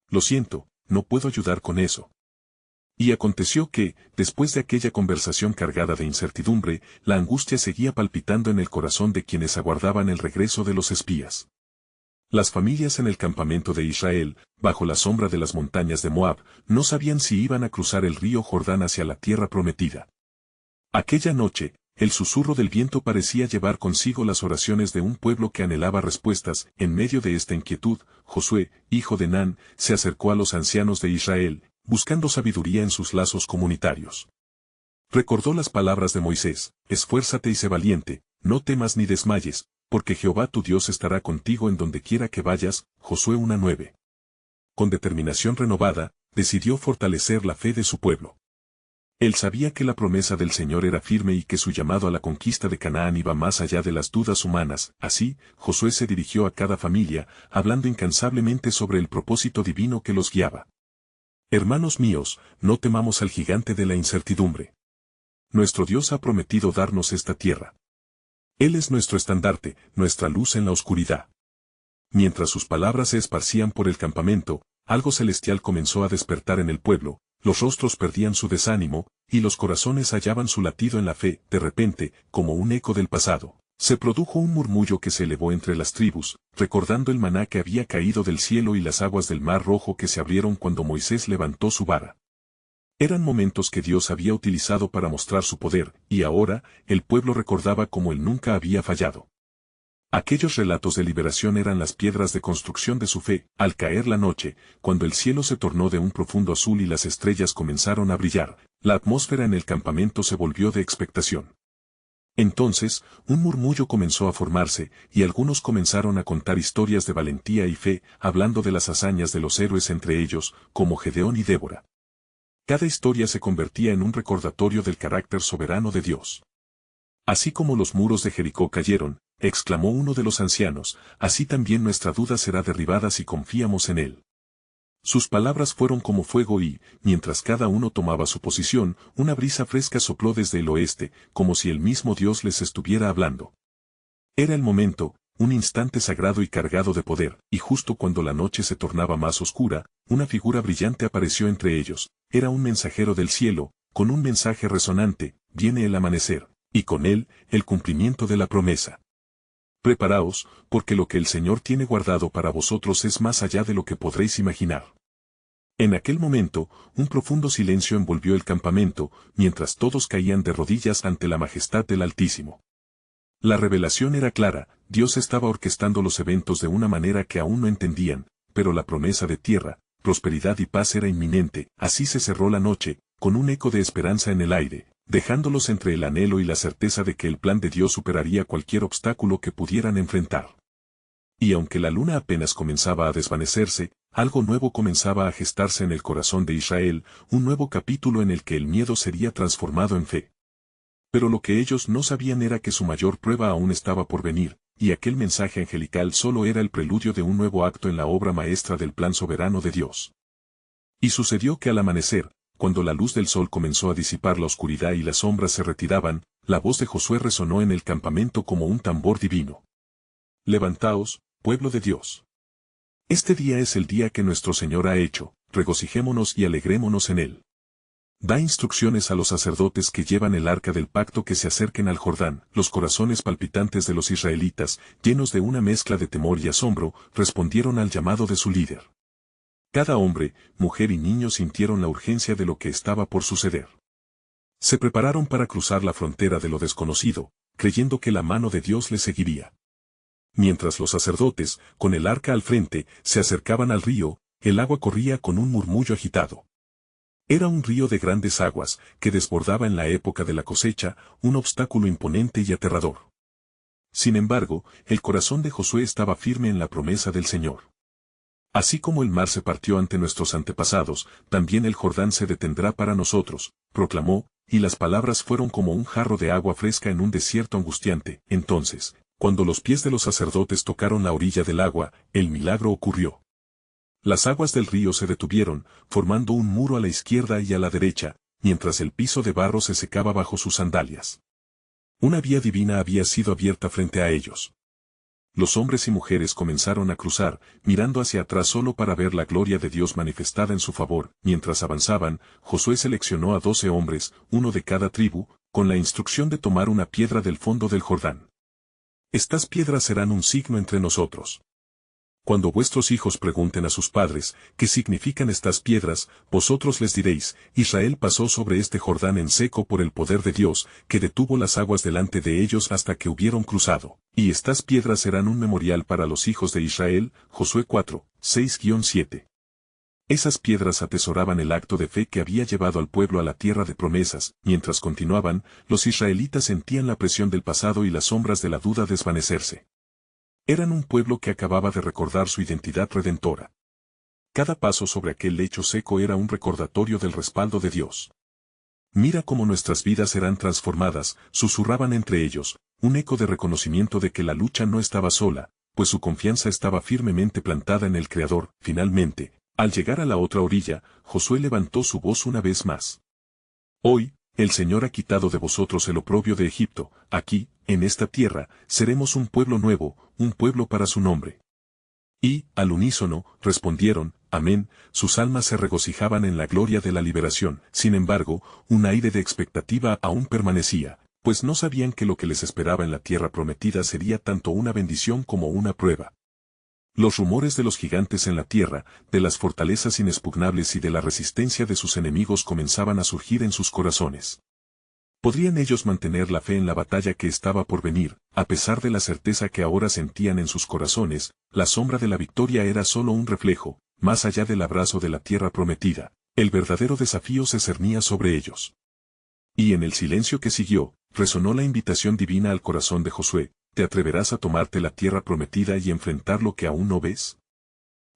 Lo siento, no puedo ayudar con eso. Y aconteció que, después de aquella conversación cargada de incertidumbre, la angustia seguía palpitando en el corazón de quienes aguardaban el regreso de los espías. Las familias en el campamento de Israel, bajo la sombra de las montañas de Moab, no sabían si iban a cruzar el río Jordán hacia la tierra prometida. Aquella noche, el susurro del viento parecía llevar consigo las oraciones de un pueblo que anhelaba respuestas. En medio de esta inquietud, Josué, hijo de Nun, se acercó a los ancianos de Israel, buscando sabiduría en sus lazos comunitarios. Recordó las palabras de Moisés: esfuérzate y sé valiente, no temas ni desmayes, porque Jehová tu Dios estará contigo en donde quiera que vayas. Josué 1:9. Con determinación renovada, decidió fortalecer la fe de su pueblo. Él sabía que la promesa del Señor era firme y que su llamado a la conquista de Canaán iba más allá de las dudas humanas. Así, Josué se dirigió a cada familia, hablando incansablemente sobre el propósito divino que los guiaba. Hermanos míos, no temamos al gigante de la incertidumbre. Nuestro Dios ha prometido darnos esta tierra. Él es nuestro estandarte, nuestra luz en la oscuridad. Mientras sus palabras se esparcían por el campamento, algo celestial comenzó a despertar en el pueblo, los rostros perdían su desánimo, y los corazones hallaban su latido en la fe. De repente, como un eco del pasado, se produjo un murmullo que se elevó entre las tribus, recordando el maná que había caído del cielo y las aguas del mar rojo que se abrieron cuando Moisés levantó su vara. Eran momentos que Dios había utilizado para mostrar su poder, y ahora, el pueblo recordaba cómo él nunca había fallado. Aquellos relatos de liberación eran las piedras de construcción de su fe. Al caer la noche, cuando el cielo se tornó de un profundo azul y las estrellas comenzaron a brillar, la atmósfera en el campamento se volvió de expectación. Entonces, un murmullo comenzó a formarse, y algunos comenzaron a contar historias de valentía y fe, hablando de las hazañas de los héroes entre ellos, como Gedeón y Débora. Cada historia se convertía en un recordatorio del carácter soberano de Dios. Así como los muros de Jericó cayeron, exclamó uno de los ancianos, así también nuestra duda será derribada si confiamos en Él. Sus palabras fueron como fuego y, mientras cada uno tomaba su posición, una brisa fresca sopló desde el oeste, como si el mismo Dios les estuviera hablando. Era el momento, un instante sagrado y cargado de poder, y justo cuando la noche se tornaba más oscura, una figura brillante apareció entre ellos. Era un mensajero del cielo, con un mensaje resonante: viene el amanecer, y con él, el cumplimiento de la promesa. Preparaos, porque lo que el Señor tiene guardado para vosotros es más allá de lo que podréis imaginar. En aquel momento, un profundo silencio envolvió el campamento, mientras todos caían de rodillas ante la majestad del Altísimo. La revelación era clara: Dios estaba orquestando los eventos de una manera que aún no entendían, pero la promesa de tierra, prosperidad y paz era inminente. Así se cerró la noche, con un eco de esperanza en el aire, dejándolos entre el anhelo y la certeza de que el plan de Dios superaría cualquier obstáculo que pudieran enfrentar. Y aunque la luna apenas comenzaba a desvanecerse, algo nuevo comenzaba a gestarse en el corazón de Israel, un nuevo capítulo en el que el miedo sería transformado en fe. Pero lo que ellos no sabían era que su mayor prueba aún estaba por venir, y aquel mensaje angelical solo era el preludio de un nuevo acto en la obra maestra del plan soberano de Dios. Y sucedió que al amanecer, cuando la luz del sol comenzó a disipar la oscuridad y las sombras se retiraban, la voz de Josué resonó en el campamento como un tambor divino. Levantaos, pueblo de Dios. Este día es el día que nuestro Señor ha hecho, regocijémonos y alegrémonos en él. Da instrucciones a los sacerdotes que llevan el arca del pacto que se acerquen al Jordán. Los corazones palpitantes de los israelitas, llenos de una mezcla de temor y asombro, respondieron al llamado de su líder. Cada hombre, mujer y niño sintieron la urgencia de lo que estaba por suceder. Se prepararon para cruzar la frontera de lo desconocido, creyendo que la mano de Dios les seguiría. Mientras los sacerdotes, con el arca al frente, se acercaban al río, el agua corría con un murmullo agitado. Era un río de grandes aguas, que desbordaba en la época de la cosecha, un obstáculo imponente y aterrador. Sin embargo, el corazón de Josué estaba firme en la promesa del Señor. Así como el mar se partió ante nuestros antepasados, también el Jordán se detendrá para nosotros, proclamó, y las palabras fueron como un jarro de agua fresca en un desierto angustiante. Entonces, cuando los pies de los sacerdotes tocaron la orilla del agua, el milagro ocurrió. Las aguas del río se detuvieron, formando un muro a la izquierda y a la derecha, mientras el piso de barro se secaba bajo sus sandalias. Una vía divina había sido abierta frente a ellos. los hombres y mujeres comenzaron a cruzar, mirando hacia atrás solo para ver la gloria de Dios manifestada en su favor. Mientras avanzaban, Josué seleccionó a 12 hombres, uno de cada tribu, con la instrucción de tomar una piedra del fondo del Jordán. Estas piedras serán un signo entre nosotros. Cuando vuestros hijos pregunten a sus padres, ¿qué significan estas piedras?, vosotros les diréis, Israel pasó sobre este Jordán en seco por el poder de Dios, que detuvo las aguas delante de ellos hasta que hubieron cruzado. Y estas piedras serán un memorial para los hijos de Israel. Josué 4, 6-7. Esas piedras atesoraban el acto de fe que había llevado al pueblo a la tierra de promesas. Mientras continuaban, los israelitas sentían la presión del pasado y las sombras de la duda desvanecerse. Eran un pueblo que acababa de recordar su identidad redentora. Cada paso sobre aquel lecho seco era un recordatorio del respaldo de Dios. Mira cómo nuestras vidas serán transformadas, susurraban entre ellos, un eco de reconocimiento de que la lucha no estaba sola, pues su confianza estaba firmemente plantada en el Creador. Finalmente, al llegar a la otra orilla, Josué levantó su voz una vez más. Hoy, el Señor ha quitado de vosotros el oprobio de Egipto. Aquí, en esta tierra, seremos un pueblo nuevo, un pueblo para su nombre. Y, al unísono, respondieron, amén. Sus almas se regocijaban en la gloria de la liberación. Sin embargo, un aire de expectativa aún permanecía, pues no sabían que lo que les esperaba en la tierra prometida sería tanto una bendición como una prueba. Los rumores de los gigantes en la tierra, de las fortalezas inexpugnables y de la resistencia de sus enemigos comenzaban a surgir en sus corazones. ¿Podrían ellos mantener la fe en la batalla que estaba por venir, a pesar de la certeza que ahora sentían en sus corazones? La sombra de la victoria era solo un reflejo, más allá del abrazo de la tierra prometida. El verdadero desafío se cernía sobre ellos. Y en el silencio que siguió, resonó la invitación divina al corazón de Josué. ¿Te atreverás a tomarte la tierra prometida y enfrentar lo que aún no ves?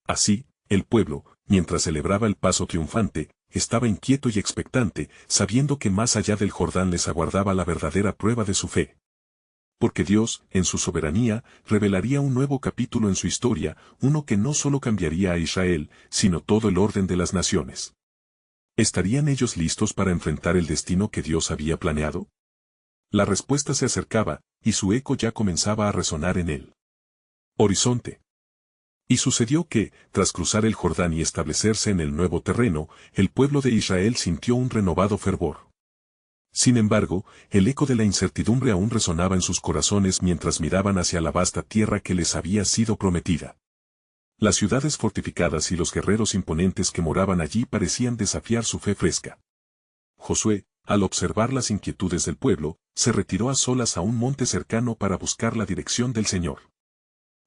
Así, el pueblo, mientras celebraba el paso triunfante, estaba inquieto y expectante, sabiendo que más allá del Jordán les aguardaba la verdadera prueba de su fe. Porque Dios, en su soberanía, revelaría un nuevo capítulo en su historia, uno que no solo cambiaría a Israel, sino todo el orden de las naciones. ¿Estarían ellos listos para enfrentar el destino que Dios había planeado? La respuesta se acercaba, y su eco ya comenzaba a resonar en el horizonte. Y sucedió que, tras cruzar el Jordán y establecerse en el nuevo terreno, el pueblo de Israel sintió un renovado fervor. Sin embargo, el eco de la incertidumbre aún resonaba en sus corazones mientras miraban hacia la vasta tierra que les había sido prometida. Las ciudades fortificadas y los guerreros imponentes que moraban allí parecían desafiar su fe fresca. Josué, al observar las inquietudes del pueblo, se retiró a solas a un monte cercano para buscar la dirección del Señor.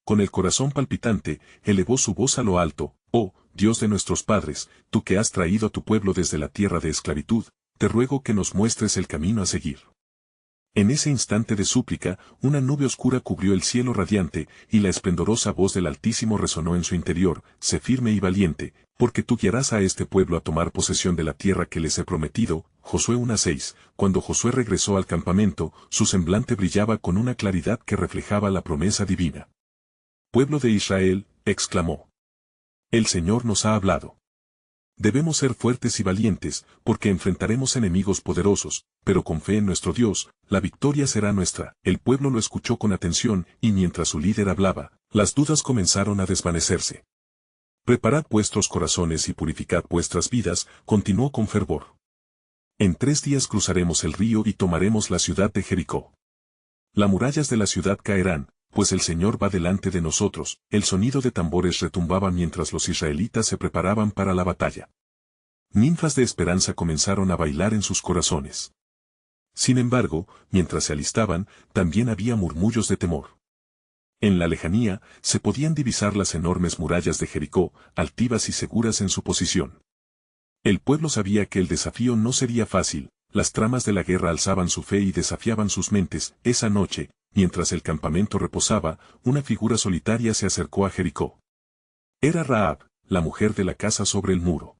Con el corazón palpitante, elevó su voz a lo alto: «Oh, Dios de nuestros padres, tú que has traído a tu pueblo desde la tierra de esclavitud, te ruego que nos muestres el camino a seguir». En ese instante de súplica, una nube oscura cubrió el cielo radiante, y la esplendorosa voz del Altísimo resonó en su interior: «Sé firme y valiente, porque tú guiarás a este pueblo a tomar posesión de la tierra que les he prometido». Josué 1:6. Cuando Josué regresó al campamento, su semblante brillaba con una claridad que reflejaba la promesa divina. «Pueblo de Israel», exclamó, «el Señor nos ha hablado. Debemos ser fuertes y valientes, porque enfrentaremos enemigos poderosos, pero con fe en nuestro Dios, la victoria será nuestra». El pueblo lo escuchó con atención, y mientras su líder hablaba, las dudas comenzaron a desvanecerse. «Preparad vuestros corazones y purificad vuestras vidas», continuó con fervor. «En 3 días cruzaremos el río y tomaremos la ciudad de Jericó. Las murallas de la ciudad caerán, pues el Señor va delante de nosotros». El sonido de tambores retumbaba mientras los israelitas se preparaban para la batalla. Ninfas de esperanza comenzaron a bailar en sus corazones. Sin embargo, mientras se alistaban, también había murmullos de temor. En la lejanía, se podían divisar las enormes murallas de Jericó, altivas y seguras en su posición. El pueblo sabía que el desafío no sería fácil. Las tramas de la guerra alzaban su fe y desafiaban sus mentes. Esa noche, mientras el campamento reposaba, una figura solitaria se acercó a Jericó. Era Rahab, la mujer de la casa sobre el muro.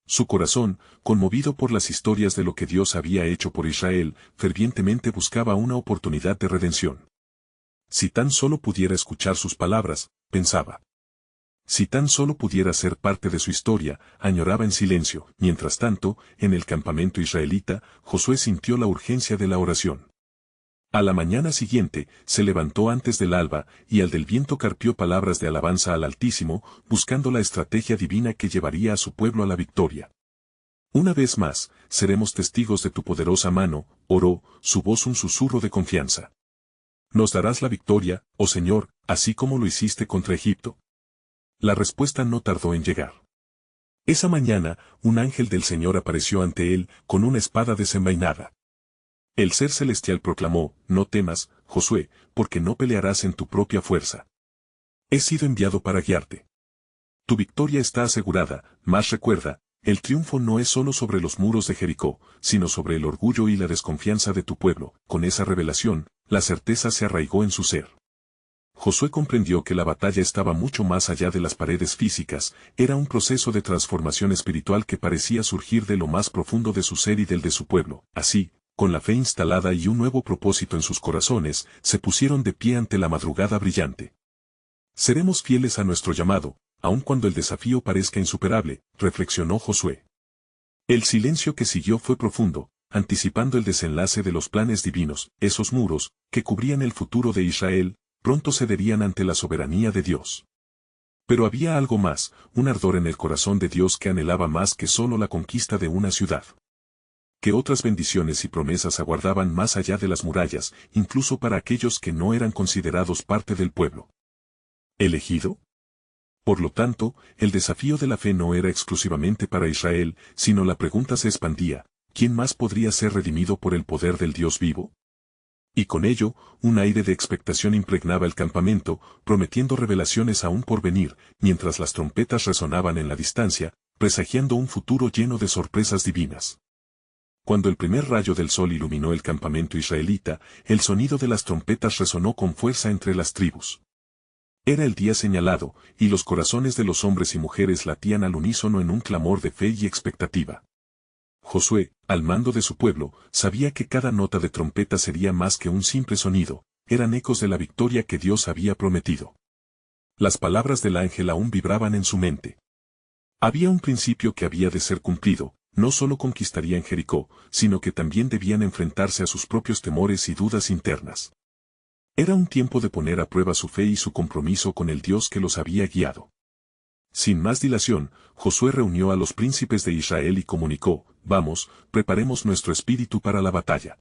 Su corazón, conmovido por las historias de lo que Dios había hecho por Israel, fervientemente buscaba una oportunidad de redención. Si tan solo pudiera escuchar sus palabras, pensaba. Si tan solo pudiera ser parte de su historia, añoraba en silencio. Mientras tanto, en el campamento israelita, Josué sintió la urgencia de la oración. A la mañana siguiente, se levantó antes del alba, y al del viento carpió palabras de alabanza al Altísimo, buscando la estrategia divina que llevaría a su pueblo a la victoria. Una vez más, seremos testigos de tu poderosa mano, oró, su voz un susurro de confianza. ¿Nos darás la victoria, oh Señor, así como lo hiciste contra Egipto? La respuesta no tardó en llegar. Esa mañana, un ángel del Señor apareció ante él, con una espada desenvainada. El ser celestial proclamó, no temas, Josué, porque no pelearás en tu propia fuerza. He sido enviado para guiarte. Tu victoria está asegurada, mas recuerda, el triunfo no es solo sobre los muros de Jericó, sino sobre el orgullo y la desconfianza de tu pueblo. Con esa revelación, la certeza se arraigó en su ser. Josué comprendió que la batalla estaba mucho más allá de las paredes físicas, era un proceso de transformación espiritual que parecía surgir de lo más profundo de su ser y del de su pueblo. Así, con la fe instalada y un nuevo propósito en sus corazones, se pusieron de pie ante la madrugada brillante. Seremos fieles a nuestro llamado, aun cuando el desafío parezca insuperable, reflexionó Josué. El silencio que siguió fue profundo, anticipando el desenlace de los planes divinos. Esos muros, que cubrían el futuro de Israel, pronto cederían ante la soberanía de Dios. Pero había algo más, un ardor en el corazón de Dios que anhelaba más que solo la conquista de una ciudad. Que otras bendiciones y promesas aguardaban más allá de las murallas, incluso para aquellos que no eran considerados parte del pueblo elegido. Por lo tanto, el desafío de la fe no era exclusivamente para Israel, sino la pregunta se expandía, ¿quién más podría ser redimido por el poder del Dios vivo? Y con ello, un aire de expectación impregnaba el campamento, prometiendo revelaciones aún por venir, mientras las trompetas resonaban en la distancia, presagiando un futuro lleno de sorpresas divinas. Cuando el primer rayo del sol iluminó el campamento israelita, el sonido de las trompetas resonó con fuerza entre las tribus. Era el día señalado, y los corazones de los hombres y mujeres latían al unísono en un clamor de fe y expectativa. Josué, al mando de su pueblo, sabía que cada nota de trompeta sería más que un simple sonido, eran ecos de la victoria que Dios había prometido. Las palabras del ángel aún vibraban en su mente. Había un principio que había de ser cumplido, no solo conquistarían Jericó, sino que también debían enfrentarse a sus propios temores y dudas internas. Era un tiempo de poner a prueba su fe y su compromiso con el Dios que los había guiado. Sin más dilación, Josué reunió a los príncipes de Israel y comunicó, vamos, preparemos nuestro espíritu para la batalla.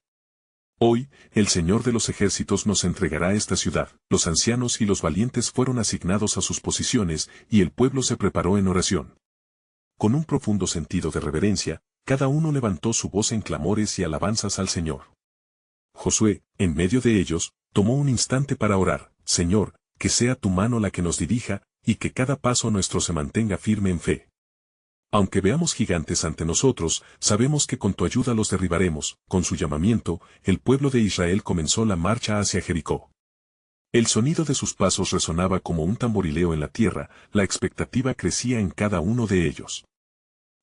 Hoy, el Señor de los ejércitos nos entregará esta ciudad. Los ancianos y los valientes fueron asignados a sus posiciones, y el pueblo se preparó en oración. Con un profundo sentido de reverencia, cada uno levantó su voz en clamores y alabanzas al Señor. Josué, en medio de ellos, tomó un instante para orar, Señor, que sea tu mano la que nos dirija, y que cada paso nuestro se mantenga firme en fe. Aunque veamos gigantes ante nosotros, sabemos que con tu ayuda los derribaremos. Con su llamamiento, el pueblo de Israel comenzó la marcha hacia Jericó. El sonido de sus pasos resonaba como un tamborileo en la tierra, la expectativa crecía en cada uno de ellos.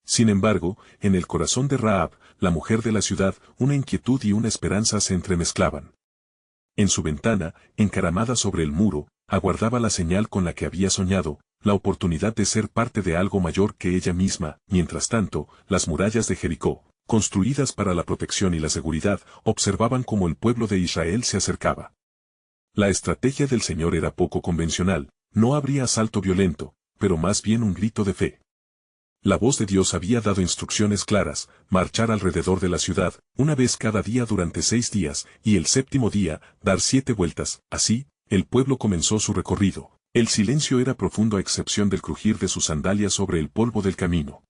Sin embargo, en el corazón de Rahab, la mujer de la ciudad, una inquietud y una esperanza se entremezclaban. En su ventana, encaramada sobre el muro, aguardaba la señal con la que había soñado, la oportunidad de ser parte de algo mayor que ella misma. Mientras tanto, las murallas de Jericó, construidas para la protección y la seguridad, observaban cómo el pueblo de Israel se acercaba. La estrategia del Señor era poco convencional, no habría asalto violento, pero más bien un grito de fe. La voz de Dios había dado instrucciones claras, marchar alrededor de la ciudad, una vez cada día durante 6 días, y el séptimo día, dar 7 vueltas. Así, el pueblo comenzó su recorrido. El silencio era profundo a excepción del crujir de sus sandalias sobre el polvo del camino.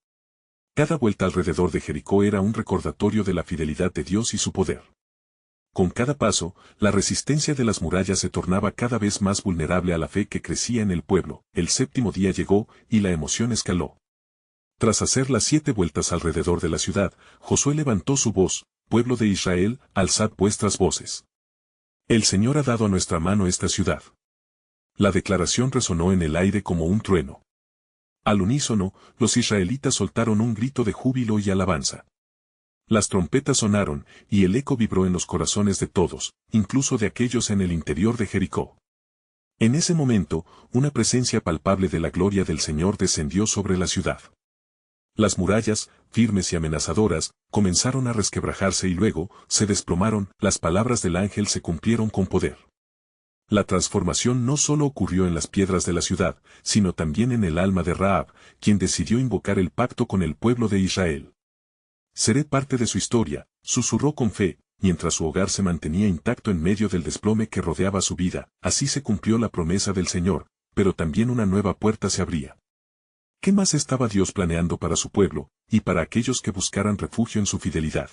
Cada vuelta alrededor de Jericó era un recordatorio de la fidelidad de Dios y su poder. Con cada paso, la resistencia de las murallas se tornaba cada vez más vulnerable a la fe que crecía en el pueblo. El séptimo día llegó, y la emoción escaló. Tras hacer las 7 vueltas alrededor de la ciudad, Josué levantó su voz, pueblo de Israel, alzad vuestras voces. El Señor ha dado a nuestra mano esta ciudad. La declaración resonó en el aire como un trueno. Al unísono, los israelitas soltaron un grito de júbilo y alabanza. Las trompetas sonaron, y el eco vibró en los corazones de todos, incluso de aquellos en el interior de Jericó. En ese momento, una presencia palpable de la gloria del Señor descendió sobre la ciudad. Las murallas, firmes y amenazadoras, comenzaron a resquebrajarse y luego, se desplomaron, las palabras del ángel se cumplieron con poder. La transformación no solo ocurrió en las piedras de la ciudad, sino también en el alma de Rahab, quien decidió invocar el pacto con el pueblo de Israel. Seré parte de su historia, susurró con fe, mientras su hogar se mantenía intacto en medio del desplome que rodeaba su vida. Así se cumplió la promesa del Señor, pero también una nueva puerta se abría. ¿Qué más estaba Dios planeando para su pueblo, y para aquellos que buscaran refugio en su fidelidad?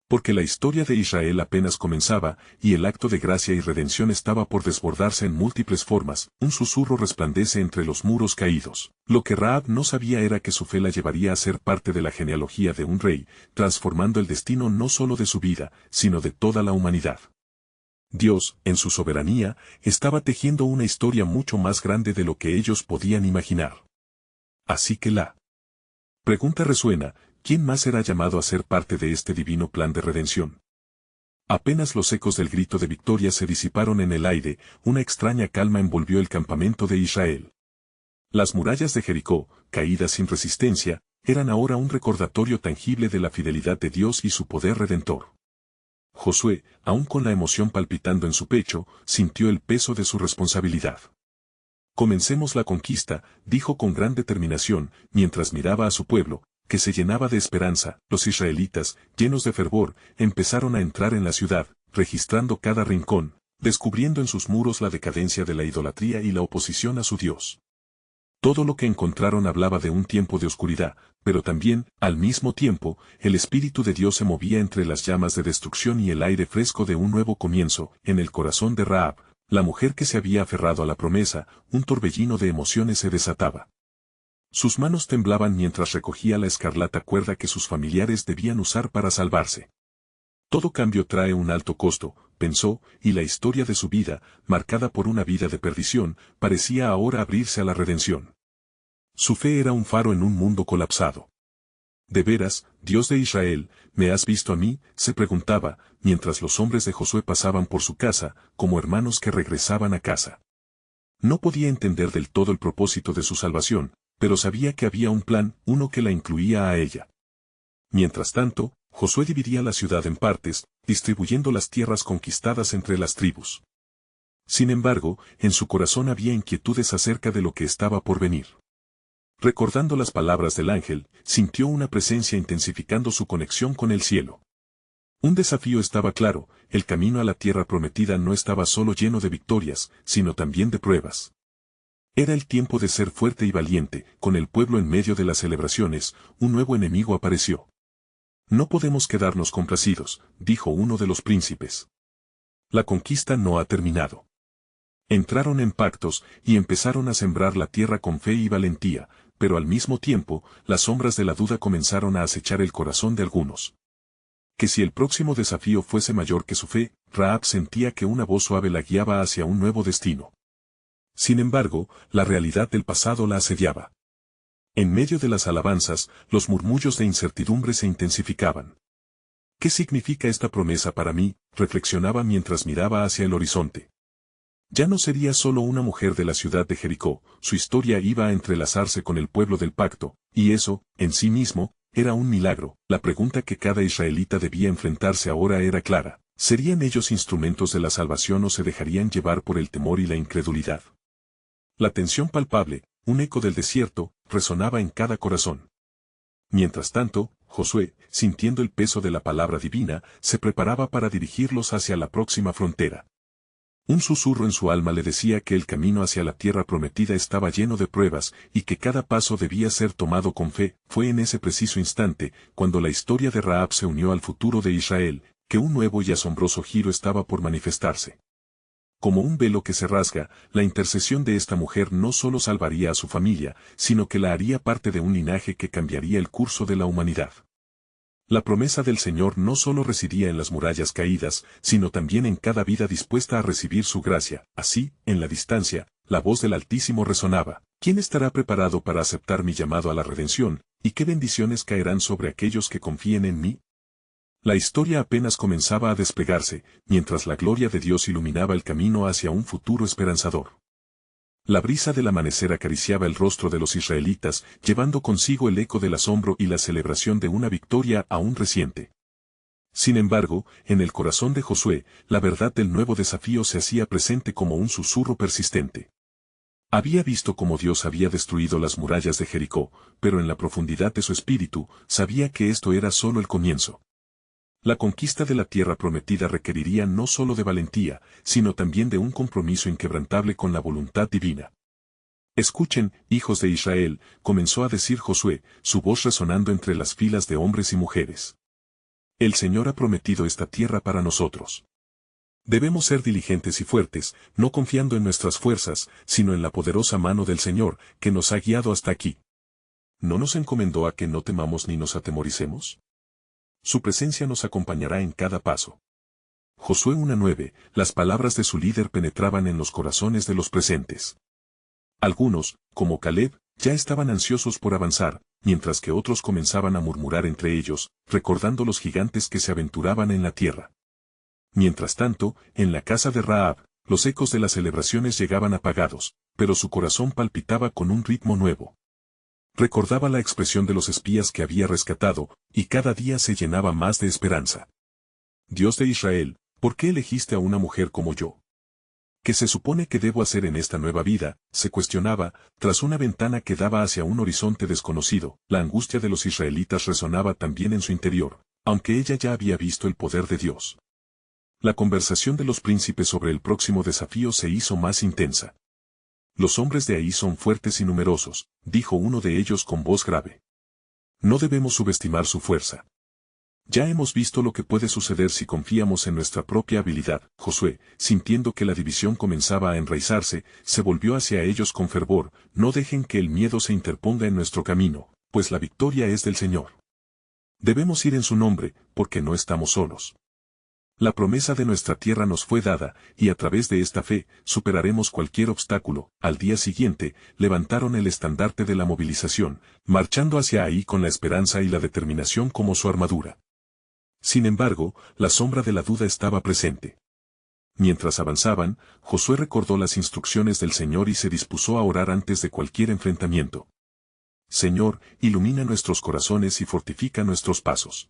Porque la historia de Israel apenas comenzaba, y el acto de gracia y redención estaba por desbordarse en múltiples formas. Un susurro resplandece entre los muros caídos. Lo que Rahab no sabía era que su fe la llevaría a ser parte de la genealogía de un rey, transformando el destino no solo de su vida, sino de toda la humanidad. Dios, en su soberanía, estaba tejiendo una historia mucho más grande de lo que ellos podían imaginar. Así que la pregunta resuena: ¿quién más será llamado a ser parte de este divino plan de redención? Apenas los ecos del grito de victoria se disiparon en el aire, una extraña calma envolvió el campamento de Israel. Las murallas de Jericó, caídas sin resistencia, eran ahora un recordatorio tangible de la fidelidad de Dios y su poder redentor. Josué, aún con la emoción palpitando en su pecho, sintió el peso de su responsabilidad. Comencemos la conquista, dijo con gran determinación, mientras miraba a su pueblo, que se llenaba de esperanza. Los israelitas, llenos de fervor, empezaron a entrar en la ciudad, registrando cada rincón, descubriendo en sus muros la decadencia de la idolatría y la oposición a su Dios. Todo lo que encontraron hablaba de un tiempo de oscuridad, pero también, al mismo tiempo, el Espíritu de Dios se movía entre las llamas de destrucción y el aire fresco de un nuevo comienzo. En el corazón de Rahab, la mujer que se había aferrado a la promesa, un torbellino de emociones se desataba. Sus manos temblaban mientras recogía la escarlata cuerda que sus familiares debían usar para salvarse. Todo cambio trae un alto costo, pensó, y la historia de su vida, marcada por una vida de perdición, parecía ahora abrirse a la redención. Su fe era un faro en un mundo colapsado. ¿De veras, Dios de Israel, me has visto a mí?, se preguntaba, mientras los hombres de Josué pasaban por su casa, como hermanos que regresaban a casa. No podía entender del todo el propósito de su salvación, pero sabía que había un plan, uno que la incluía a ella. Mientras tanto, Josué dividía la ciudad en partes, distribuyendo las tierras conquistadas entre las tribus. Sin embargo, en su corazón había inquietudes acerca de lo que estaba por venir. Recordando las palabras del ángel, sintió una presencia intensificando su conexión con el cielo. Un desafío estaba claro: el camino a la tierra prometida no estaba solo lleno de victorias, sino también de pruebas. Era el tiempo de ser fuerte y valiente. Con el pueblo en medio de las celebraciones, un nuevo enemigo apareció. No podemos quedarnos complacidos, dijo uno de los príncipes. La conquista no ha terminado. Entraron en pactos, y empezaron a sembrar la tierra con fe y valentía, pero al mismo tiempo, las sombras de la duda comenzaron a acechar el corazón de algunos. Que si el próximo desafío fuese mayor que su fe, Rahab sentía que una voz suave la guiaba hacia un nuevo destino. Sin embargo, la realidad del pasado la asediaba. En medio de las alabanzas, los murmullos de incertidumbre se intensificaban. ¿Qué significa esta promesa para mí?, reflexionaba mientras miraba hacia el horizonte. Ya no sería solo una mujer de la ciudad de Jericó, su historia iba a entrelazarse con el pueblo del pacto, y eso, en sí mismo, era un milagro. La pregunta que cada israelita debía enfrentarse ahora era clara: ¿serían ellos instrumentos de la salvación o se dejarían llevar por el temor y la incredulidad? La tensión palpable, un eco del desierto, resonaba en cada corazón. Mientras tanto, Josué, sintiendo el peso de la palabra divina, se preparaba para dirigirlos hacia la próxima frontera. Un susurro en su alma le decía que el camino hacia la tierra prometida estaba lleno de pruebas, y que cada paso debía ser tomado con fe. Fue en ese preciso instante, cuando la historia de Rahab se unió al futuro de Israel, que un nuevo y asombroso giro estaba por manifestarse. Como un velo que se rasga, la intercesión de esta mujer no solo salvaría a su familia, sino que la haría parte de un linaje que cambiaría el curso de la humanidad. La promesa del Señor no solo residía en las murallas caídas, sino también en cada vida dispuesta a recibir su gracia. Así, en la distancia, la voz del Altísimo resonaba: ¿quién estará preparado para aceptar mi llamado a la redención, y qué bendiciones caerán sobre aquellos que confíen en mí? La historia apenas comenzaba a desplegarse, mientras la gloria de Dios iluminaba el camino hacia un futuro esperanzador. La brisa del amanecer acariciaba el rostro de los israelitas, llevando consigo el eco del asombro y la celebración de una victoria aún reciente. Sin embargo, en el corazón de Josué, la verdad del nuevo desafío se hacía presente como un susurro persistente. Había visto cómo Dios había destruido las murallas de Jericó, pero en la profundidad de su espíritu, sabía que esto era solo el comienzo. La conquista de la tierra prometida requeriría no solo de valentía, sino también de un compromiso inquebrantable con la voluntad divina. Escuchen, hijos de Israel, comenzó a decir Josué, su voz resonando entre las filas de hombres y mujeres. El Señor ha prometido esta tierra para nosotros. Debemos ser diligentes y fuertes, no confiando en nuestras fuerzas, sino en la poderosa mano del Señor, que nos ha guiado hasta aquí. ¿No nos encomendó a que no temamos ni nos atemoricemos? Su presencia nos acompañará en cada paso. Josué 1:9, las palabras de su líder penetraban en los corazones de los presentes. Algunos, como Caleb, ya estaban ansiosos por avanzar, mientras que otros comenzaban a murmurar entre ellos, recordando los gigantes que se aventuraban en la tierra. Mientras tanto, en la casa de Rahab, los ecos de las celebraciones llegaban apagados, pero su corazón palpitaba con un ritmo nuevo. Recordaba la expresión de los espías que había rescatado, y cada día se llenaba más de esperanza. Dios de Israel, ¿por qué elegiste a una mujer como yo? ¿Qué se supone que debo hacer en esta nueva vida?, se cuestionaba, tras una ventana que daba hacia un horizonte desconocido. La angustia de los israelitas resonaba también en su interior, aunque ella ya había visto el poder de Dios. La conversación de los príncipes sobre el próximo desafío se hizo más intensa. Los hombres de ahí son fuertes y numerosos, dijo uno de ellos con voz grave. No debemos subestimar su fuerza. Ya hemos visto lo que puede suceder si confiamos en nuestra propia habilidad. Josué, sintiendo que la división comenzaba a enraizarse, se volvió hacia ellos con fervor. No dejen que el miedo se interponga en nuestro camino, pues la victoria es del Señor. Debemos ir en su nombre, porque no estamos solos. La promesa de nuestra tierra nos fue dada, y a través de esta fe, superaremos cualquier obstáculo. Al día siguiente, levantaron el estandarte de la movilización, marchando hacia ahí con la esperanza y la determinación como su armadura. Sin embargo, la sombra de la duda estaba presente. Mientras avanzaban, Josué recordó las instrucciones del Señor y se dispuso a orar antes de cualquier enfrentamiento. Señor, ilumina nuestros corazones y fortifica nuestros pasos.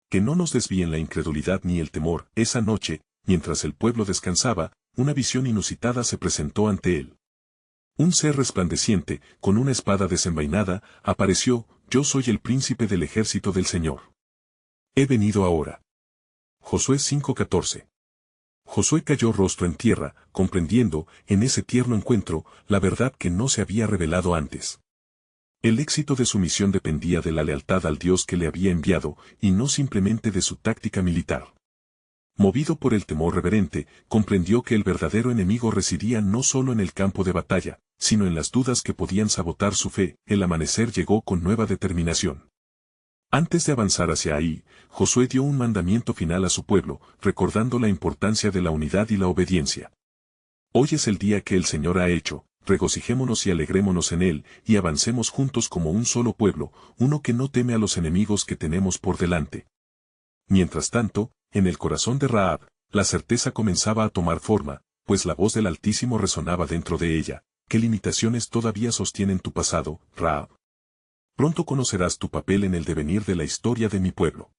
Que no nos desvíen la incredulidad ni el temor. Esa noche, mientras el pueblo descansaba, una visión inusitada se presentó ante él. Un ser resplandeciente, con una espada desenvainada, apareció. Yo soy el príncipe del ejército del Señor. He venido ahora. Josué 5:14. Josué cayó rostro en tierra, comprendiendo, en ese tierno encuentro, la verdad que no se había revelado antes. El éxito de su misión dependía de la lealtad al Dios que le había enviado, y no simplemente de su táctica militar. Movido por el temor reverente, comprendió que el verdadero enemigo residía no solo en el campo de batalla, sino en las dudas que podían sabotar su fe. El amanecer llegó con nueva determinación. Antes de avanzar hacia ahí, Josué dio un mandamiento final a su pueblo, recordando la importancia de la unidad y la obediencia. Hoy es el día que el Señor ha hecho. Regocijémonos y alegrémonos en él, y avancemos juntos como un solo pueblo, uno que no teme a los enemigos que tenemos por delante. Mientras tanto, en el corazón de Rahab, la certeza comenzaba a tomar forma, pues la voz del Altísimo resonaba dentro de ella. ¿Qué limitaciones todavía sostienen tu pasado, Rahab? Pronto conocerás tu papel en el devenir de la historia de mi pueblo.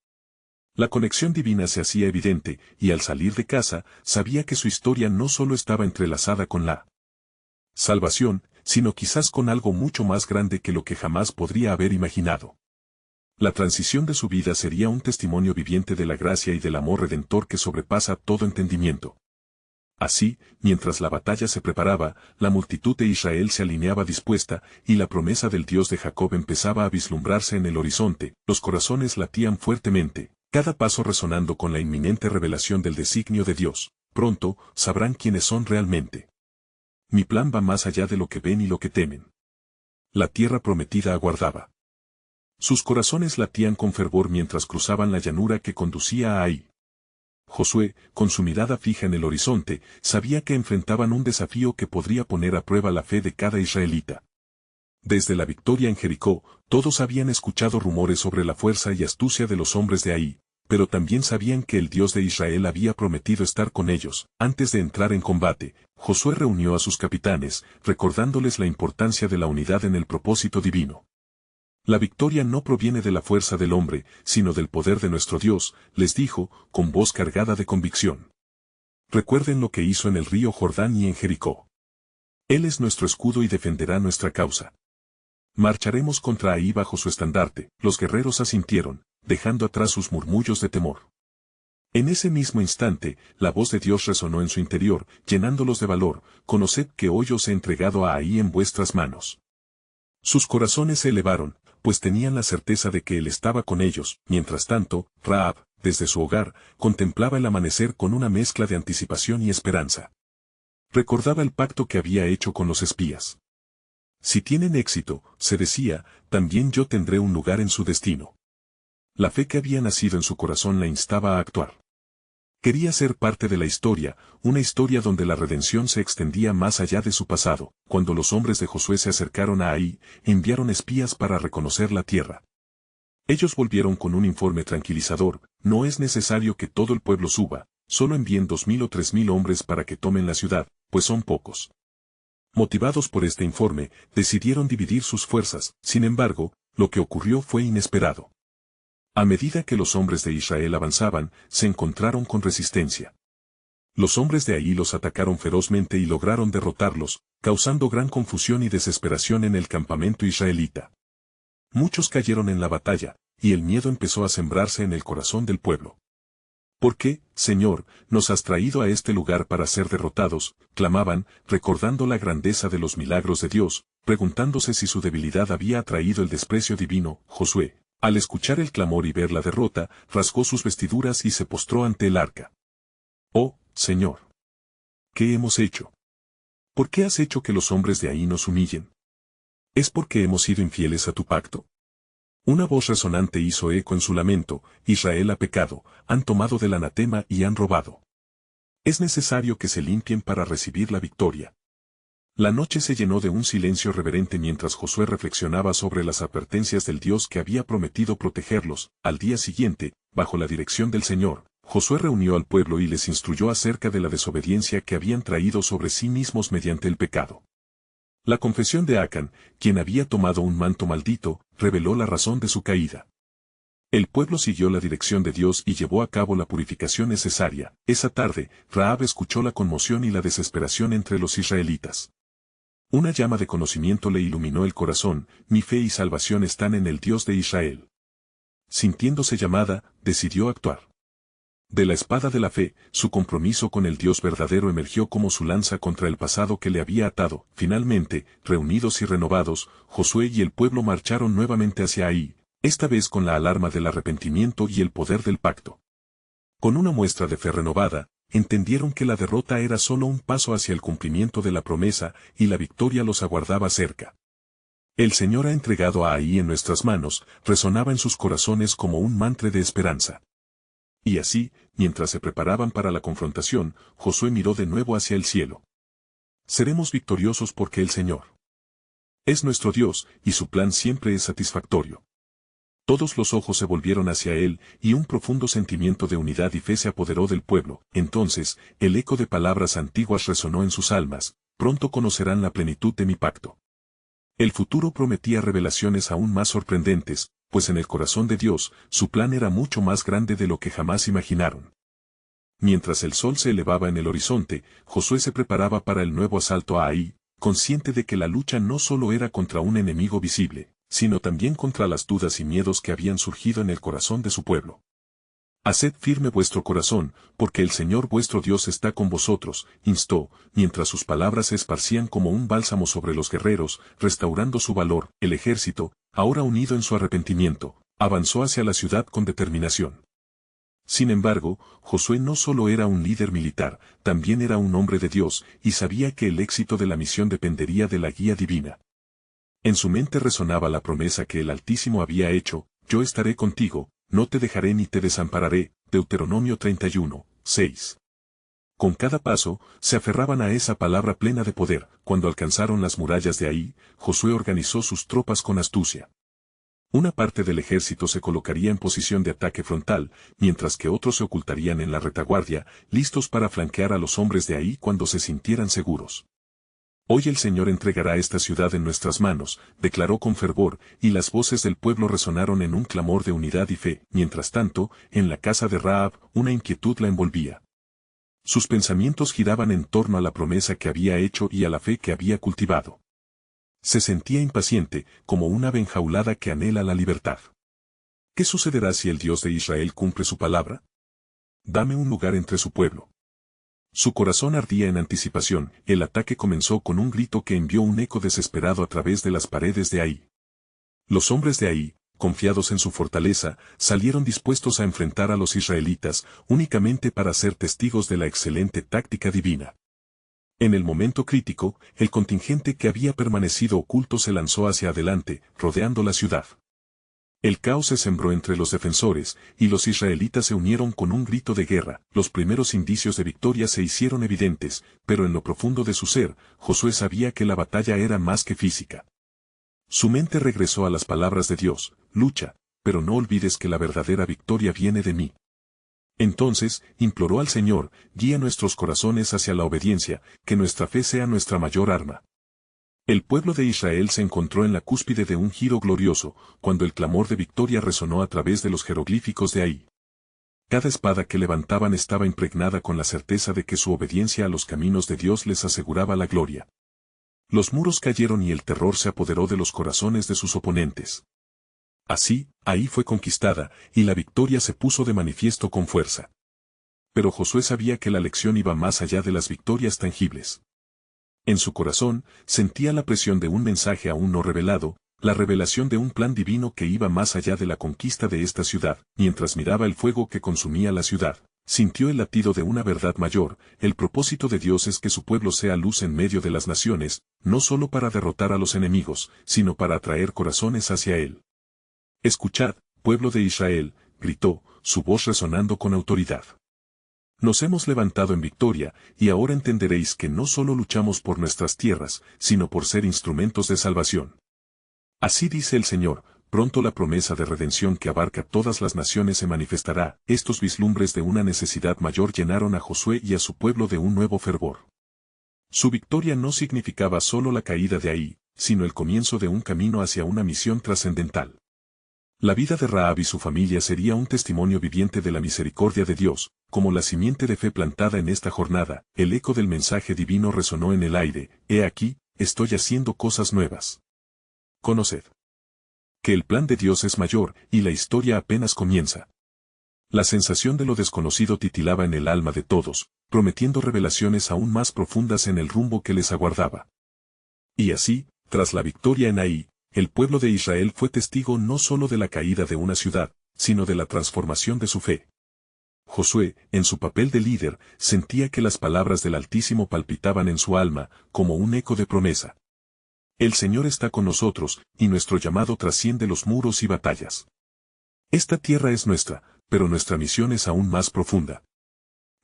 La conexión divina se hacía evidente, y al salir de casa, sabía que su historia no solo estaba entrelazada con la salvación, sino quizás con algo mucho más grande que lo que jamás podría haber imaginado. La transición de su vida sería un testimonio viviente de la gracia y del amor redentor que sobrepasa todo entendimiento. Así, mientras la batalla se preparaba, la multitud de Israel se alineaba dispuesta, y la promesa del Dios de Jacob empezaba a vislumbrarse en el horizonte. Los corazones latían fuertemente, cada paso resonando con la inminente revelación del designio de Dios. Pronto, sabrán quiénes son realmente. Mi plan va más allá de lo que ven y lo que temen. La tierra prometida aguardaba. Sus corazones latían con fervor mientras cruzaban la llanura que conducía a Ai. Josué, con su mirada fija en el horizonte, sabía que enfrentaban un desafío que podría poner a prueba la fe de cada israelita. Desde la victoria en Jericó, todos habían escuchado rumores sobre la fuerza y astucia de los hombres de Ai, Pero también sabían que el Dios de Israel había prometido estar con ellos. Antes de entrar en combate, Josué reunió a sus capitanes, recordándoles la importancia de la unidad en el propósito divino. La victoria no proviene de la fuerza del hombre, sino del poder de nuestro Dios, les dijo, con voz cargada de convicción. Recuerden lo que hizo en el río Jordán y en Jericó. Él es nuestro escudo y defenderá nuestra causa. Marcharemos contra Ahí bajo su estandarte. Los guerreros asintieron, dejando atrás sus murmullos de temor. En ese mismo instante, la voz de Dios resonó en su interior, llenándolos de valor. Conoced que hoy os he entregado a Ahí en vuestras manos. Sus corazones se elevaron, pues tenían la certeza de que Él estaba con ellos. Mientras tanto, Rahab, desde su hogar, contemplaba el amanecer con una mezcla de anticipación y esperanza. Recordaba el pacto que había hecho con los espías. Si tienen éxito, se decía, también yo tendré un lugar en su destino. La fe que había nacido en su corazón la instaba a actuar. Quería ser parte de la historia, una historia donde la redención se extendía más allá de su pasado. Cuando los hombres de Josué se acercaron a Ahí, enviaron espías para reconocer la tierra. Ellos volvieron con un informe tranquilizador: no es necesario que todo el pueblo suba, solo envíen 2000 o 3000 hombres para que tomen la ciudad, pues son pocos. Motivados por este informe, decidieron dividir sus fuerzas. Sin embargo, lo que ocurrió fue inesperado. A medida que los hombres de Israel avanzaban, se encontraron con resistencia. Los hombres de Ahí los atacaron ferozmente y lograron derrotarlos, causando gran confusión y desesperación en el campamento israelita. Muchos cayeron en la batalla, y el miedo empezó a sembrarse en el corazón del pueblo. ¿Por qué, Señor, nos has traído a este lugar para ser derrotados?, clamaban, recordando la grandeza de los milagros de Dios, preguntándose si su debilidad había atraído el desprecio divino. Josué, al escuchar el clamor y ver la derrota, rasgó sus vestiduras y se postró ante el arca. «Oh, Señor, ¿qué hemos hecho? ¿Por qué has hecho que los hombres de Ahí nos humillen? ¿Es porque hemos sido infieles a tu pacto?». Una voz resonante hizo eco en su lamento: Israel ha pecado, han tomado del anatema y han robado. Es necesario que se limpien para recibir la victoria. La noche se llenó de un silencio reverente mientras Josué reflexionaba sobre las advertencias del Dios que había prometido protegerlos. Al día siguiente, bajo la dirección del Señor, Josué reunió al pueblo y les instruyó acerca de la desobediencia que habían traído sobre sí mismos mediante el pecado. La confesión de Acán, quien había tomado un manto maldito, reveló la razón de su caída. El pueblo siguió la dirección de Dios y llevó a cabo la purificación necesaria. Esa tarde, Rahab escuchó la conmoción y la desesperación entre los israelitas. Una llama de conocimiento le iluminó el corazón: mi fe y salvación están en el Dios de Israel. Sintiéndose llamada, decidió actuar. De la espada de la fe, su compromiso con el Dios verdadero emergió como su lanza contra el pasado que le había atado. Finalmente, reunidos y renovados, Josué y el pueblo marcharon nuevamente hacia Ahí, esta vez con la alarma del arrepentimiento y el poder del pacto. Con una muestra de fe renovada, entendieron que la derrota era solo un paso hacia el cumplimiento de la promesa, y la victoria los aguardaba cerca. El Señor ha entregado a Ahí en nuestras manos, resonaba en sus corazones como un mantra de esperanza. Y así, mientras se preparaban para la confrontación, Josué miró de nuevo hacia el cielo. Seremos victoriosos porque el Señor es nuestro Dios, y su plan siempre es satisfactorio. Todos los ojos se volvieron hacia él, y un profundo sentimiento de unidad y fe se apoderó del pueblo. Entonces, el eco de palabras antiguas resonó en sus almas: pronto conocerán la plenitud de mi pacto. El futuro prometía revelaciones aún más sorprendentes, pues en el corazón de Dios, su plan era mucho más grande de lo que jamás imaginaron. Mientras el sol se elevaba en el horizonte, Josué se preparaba para el nuevo asalto a Ahí, consciente de que la lucha no solo era contra un enemigo visible, sino también contra las dudas y miedos que habían surgido en el corazón de su pueblo. Haced firme vuestro corazón, porque el Señor vuestro Dios está con vosotros, instó, mientras sus palabras se esparcían como un bálsamo sobre los guerreros, restaurando su valor. El ejército, ahora unido en su arrepentimiento, avanzó hacia la ciudad con determinación. Sin embargo, Josué no solo era un líder militar, también era un hombre de Dios, y sabía que el éxito de la misión dependería de la guía divina. En su mente resonaba la promesa que el Altísimo había hecho: yo estaré contigo, no te dejaré ni te desampararé. Deuteronomio 31, 6. Con cada paso, se aferraban a esa palabra plena de poder. Cuando alcanzaron las murallas de Ahí, Josué organizó sus tropas con astucia. Una parte del ejército se colocaría en posición de ataque frontal, mientras que otros se ocultarían en la retaguardia, listos para flanquear a los hombres de ahí cuando se sintieran seguros. Hoy el Señor entregará esta ciudad en nuestras manos, declaró con fervor, y las voces del pueblo resonaron en un clamor de unidad y fe. Mientras tanto, en la casa de Rahab, una inquietud la envolvía. Sus pensamientos giraban en torno a la promesa que había hecho y a la fe que había cultivado. Se sentía impaciente, como una ave enjaulada que anhela la libertad. ¿Qué sucederá si el Dios de Israel cumple su palabra? Dame un lugar entre su pueblo. Su corazón ardía en anticipación. El ataque comenzó con un grito que envió un eco desesperado a través de las paredes de Ahí. Los hombres de Ahí, confiados en su fortaleza, salieron dispuestos a enfrentar a los israelitas, únicamente para ser testigos de la excelente táctica divina. En el momento crítico, el contingente que había permanecido oculto se lanzó hacia adelante, rodeando la ciudad. El caos se sembró entre los defensores, y los israelitas se unieron con un grito de guerra. Los primeros indicios de victoria se hicieron evidentes, pero en lo profundo de su ser, Josué sabía que la batalla era más que física. Su mente regresó a las palabras de Dios: lucha, pero no olvides que la verdadera victoria viene de mí. Entonces, imploró al Señor: guía nuestros corazones hacia la obediencia, que nuestra fe sea nuestra mayor arma. El pueblo de Israel se encontró en la cúspide de un giro glorioso, cuando el clamor de victoria resonó a través de los jeroglíficos de Ahí. Cada espada que levantaban estaba impregnada con la certeza de que su obediencia a los caminos de Dios les aseguraba la gloria. Los muros cayeron y el terror se apoderó de los corazones de sus oponentes. Así, Ahí fue conquistada, y la victoria se puso de manifiesto con fuerza. Pero Josué sabía que la lección iba más allá de las victorias tangibles. En su corazón, sentía la presión de un mensaje aún no revelado, la revelación de un plan divino que iba más allá de la conquista de esta ciudad. Mientras miraba el fuego que consumía la ciudad, sintió el latido de una verdad mayor: el propósito de Dios es que su pueblo sea luz en medio de las naciones, no solo para derrotar a los enemigos, sino para atraer corazones hacia Él. Escuchad, pueblo de Israel, gritó, su voz resonando con autoridad. Nos hemos levantado en victoria, y ahora entenderéis que no solo luchamos por nuestras tierras, sino por ser instrumentos de salvación. Así dice el Señor: pronto la promesa de redención que abarca todas las naciones se manifestará. Estos vislumbres de una necesidad mayor llenaron a Josué y a su pueblo de un nuevo fervor. Su victoria no significaba solo la caída de Ahí, sino el comienzo de un camino hacia una misión trascendental. La vida de Rahab y su familia sería un testimonio viviente de la misericordia de Dios. Como la simiente de fe plantada en esta jornada, el eco del mensaje divino resonó en el aire: he aquí, estoy haciendo cosas nuevas. Conoced que el plan de Dios es mayor, y la historia apenas comienza. La sensación de lo desconocido titilaba en el alma de todos, prometiendo revelaciones aún más profundas en el rumbo que les aguardaba. Y así, tras la victoria en Ahí, el pueblo de Israel fue testigo no solo de la caída de una ciudad, sino de la transformación de su fe. Josué, en su papel de líder, sentía que las palabras del Altísimo palpitaban en su alma, como un eco de promesa. El Señor está con nosotros, y nuestro llamado trasciende los muros y batallas. Esta tierra es nuestra, pero nuestra misión es aún más profunda.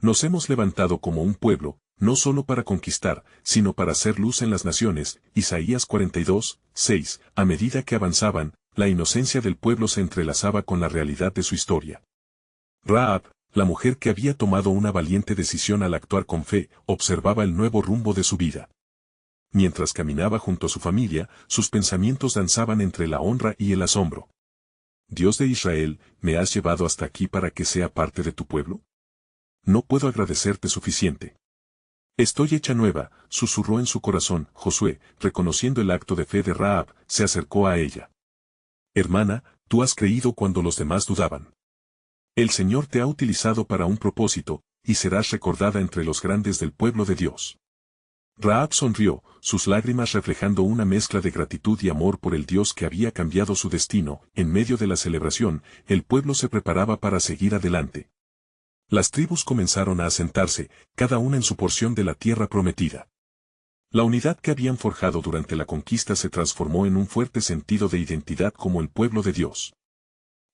Nos hemos levantado como un pueblo, no solo para conquistar, sino para hacer luz en las naciones. Isaías 42, 6. A medida que avanzaban, la inocencia del pueblo se entrelazaba con la realidad de su historia. Rahab, la mujer que había tomado una valiente decisión al actuar con fe, observaba el nuevo rumbo de su vida. Mientras caminaba junto a su familia, sus pensamientos danzaban entre la honra y el asombro. Dios de Israel, ¿me has llevado hasta aquí para que sea parte de tu pueblo? No puedo agradecerte suficiente. Estoy hecha nueva, susurró en su corazón. Josué, reconociendo el acto de fe de Rahab, se acercó a ella. Hermana, tú has creído cuando los demás dudaban. El Señor te ha utilizado para un propósito, y serás recordada entre los grandes del pueblo de Dios. Rahab sonrió, sus lágrimas reflejando una mezcla de gratitud y amor por el Dios que había cambiado su destino. En medio de la celebración, el pueblo se preparaba para seguir adelante. Las tribus comenzaron a asentarse, cada una en su porción de la tierra prometida. La unidad que habían forjado durante la conquista se transformó en un fuerte sentido de identidad como el pueblo de Dios.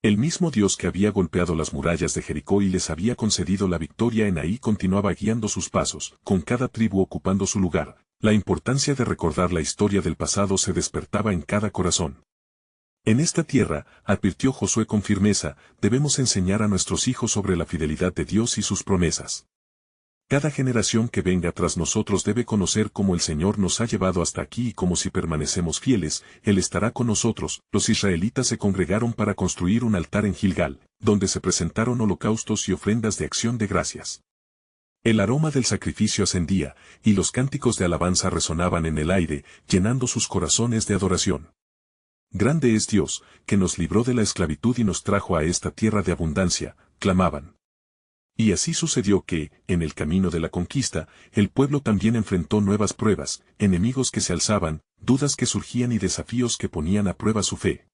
El mismo Dios que había golpeado las murallas de Jericó y les había concedido la victoria en Ahí continuaba guiando sus pasos, con cada tribu ocupando su lugar. La importancia de recordar la historia del pasado se despertaba en cada corazón. En esta tierra, advirtió Josué con firmeza, debemos enseñar a nuestros hijos sobre la fidelidad de Dios y sus promesas. Cada generación que venga tras nosotros debe conocer cómo el Señor nos ha llevado hasta aquí y cómo si permanecemos fieles, Él estará con nosotros. Los israelitas se congregaron para construir un altar en Gilgal, donde se presentaron holocaustos y ofrendas de acción de gracias. El aroma del sacrificio ascendía, y los cánticos de alabanza resonaban en el aire, llenando sus corazones de adoración. Grande es Dios, que nos libró de la esclavitud y nos trajo a esta tierra de abundancia, clamaban. Y así sucedió que, en el camino de la conquista, el pueblo también enfrentó nuevas pruebas, enemigos que se alzaban, dudas que surgían y desafíos que ponían a prueba su fe.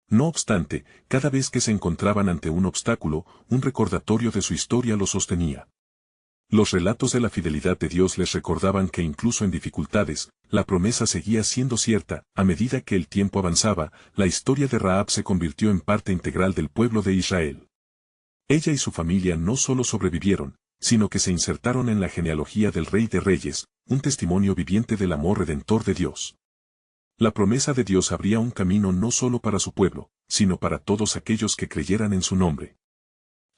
No obstante, cada vez que se encontraban ante un obstáculo, un recordatorio de su historia los sostenía. Los relatos de la fidelidad de Dios les recordaban que incluso en dificultades, la promesa seguía siendo cierta. A medida que el tiempo avanzaba, la historia de Rahab se convirtió en parte integral del pueblo de Israel. Ella y su familia no solo sobrevivieron, sino que se insertaron en la genealogía del Rey de Reyes, un testimonio viviente del amor redentor de Dios. La promesa de Dios abría un camino no solo para su pueblo, sino para todos aquellos que creyeran en su nombre.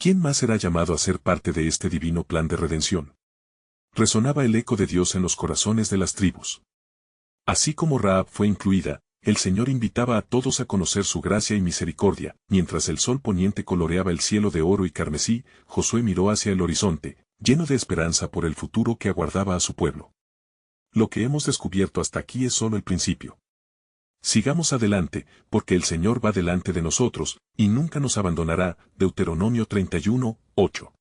¿Quién más será llamado a ser parte de este divino plan de redención? Resonaba el eco de Dios en los corazones de las tribus. Así como Rahab fue incluida, el Señor invitaba a todos a conocer su gracia y misericordia. Mientras el sol poniente coloreaba el cielo de oro y carmesí, Josué miró hacia el horizonte, lleno de esperanza por el futuro que aguardaba a su pueblo. Lo que hemos descubierto hasta aquí es solo el principio. Sigamos adelante, porque el Señor va delante de nosotros, y nunca nos abandonará. Deuteronomio 31, 8.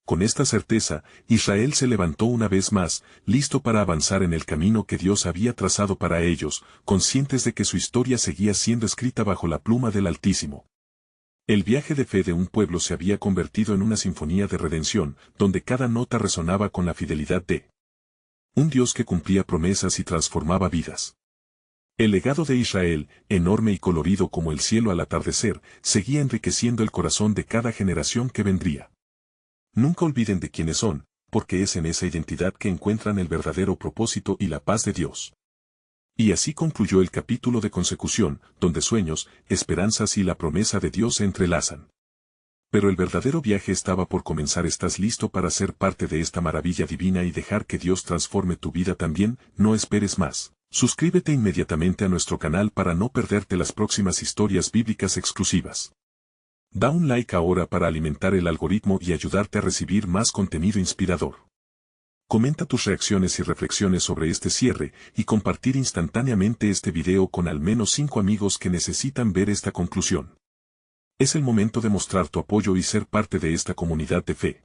Con esta certeza, Israel se levantó una vez más, listo para avanzar en el camino que Dios había trazado para ellos, conscientes de que su historia seguía siendo escrita bajo la pluma del Altísimo. El viaje de fe de un pueblo se había convertido en una sinfonía de redención, donde cada nota resonaba con la fidelidad de un Dios que cumplía promesas y transformaba vidas. El legado de Israel, enorme y colorido como el cielo al atardecer, seguía enriqueciendo el corazón de cada generación que vendría. Nunca olviden de quiénes son, porque es en esa identidad que encuentran el verdadero propósito y la paz de Dios. Y así concluyó el capítulo de consecución, donde sueños, esperanzas y la promesa de Dios se entrelazan. Pero el verdadero viaje estaba por comenzar. ¿Estás listo para ser parte de esta maravilla divina y dejar que Dios transforme tu vida también? No esperes más. Suscríbete inmediatamente a nuestro canal para no perderte las próximas historias bíblicas exclusivas. Da un like ahora para alimentar el algoritmo y ayudarte a recibir más contenido inspirador. Comenta tus reacciones y reflexiones sobre este cierre y compartir instantáneamente este video con al menos 5 amigos que necesitan ver esta conclusión. Es el momento de mostrar tu apoyo y ser parte de esta comunidad de fe.